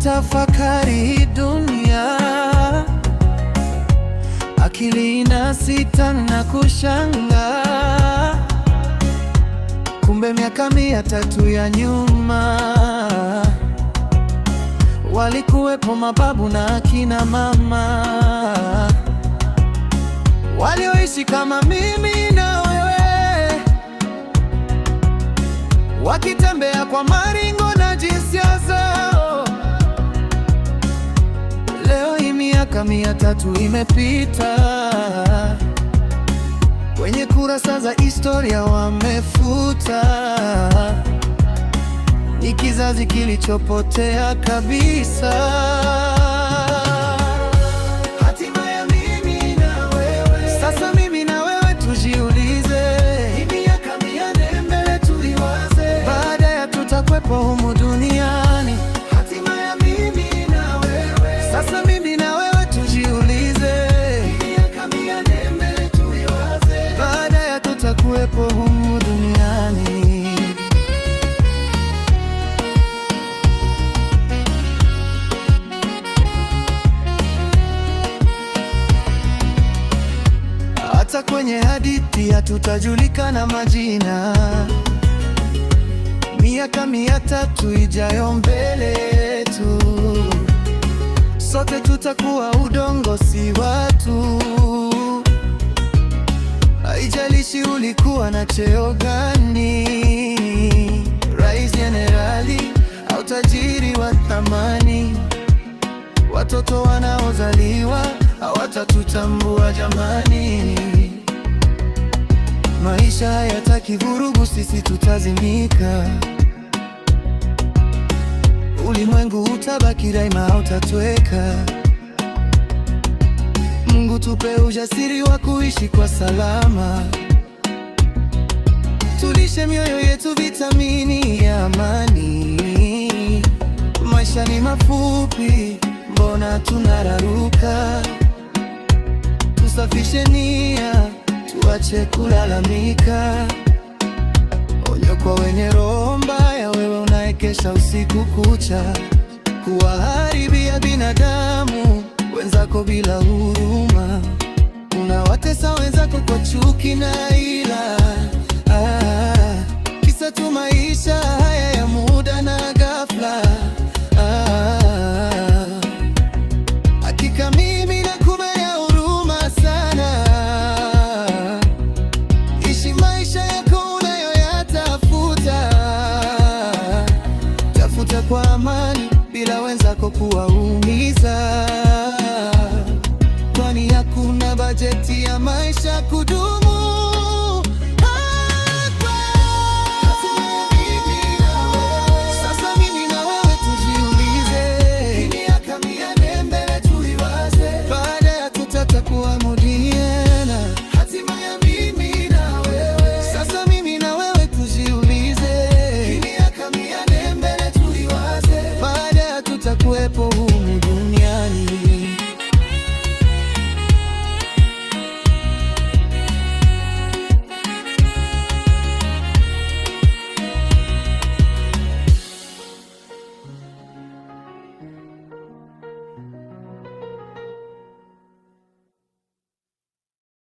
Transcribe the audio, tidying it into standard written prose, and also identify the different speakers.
Speaker 1: nikitafakari dunia, akili inasita na kushangaa. Kumbe miaka 300 ya nyuma walikuwepo mababu na akina mama walioishi kama mimi na wewe, wakitembea kwa maringo na jinsia zao. Leo hii miaka 300 imepita, kwenye kurasa za historia wamefuta. Ni kizazi kilichopotea kabisa. Hatima ya mimi na wewe. Sasa mimi na wewe tujiulize, hii miaka 400 mbele tuliwaze, baada ya tutakwepo humu duniani. Hatima ya mimi na wewe. Sasa mimi na wewe tujiulize, hii miaka 400 mbele tuliwaze, baada ya tutakwepo humu duniani. Hata kwenye hadithi hatutajulikana majina. Miaka 300 ijayo mbele yetu, sote tutakuwa udongo, si watu. Haijalishi ulikuwa na cheo gani, rais, jenerali au tajiri wa thamani, watoto wanaozaliwa hawatatutambua jamani. Maisha hayataki vurugu, sisi tutazimika. Ulimwengu utabaki daima, hautatoweka. Mungu tupe ujasiri wa kuishi kwa salama. Tulishe mioyo yetu vitamini ya amani. Maisha ni mafupi, mbona tunararuka? Tusafishe nia, tuache kulalamika. Onyo kwa wenye roho mbaya, wewe unaekesha usiku kucha, kuwaharibia binadamu wenzako bila huruma. Unawatesa wenzako kwa chuki na ila, kisa tu maisha haya ya muda na ghafla. Hakika mimi nakubali huruma sana. Ishi maisha yako unayoyatafuta, tafuta kwa amani bila wenzako kuwaumiza, kwani hakuna bajeti ya maisha kudumu.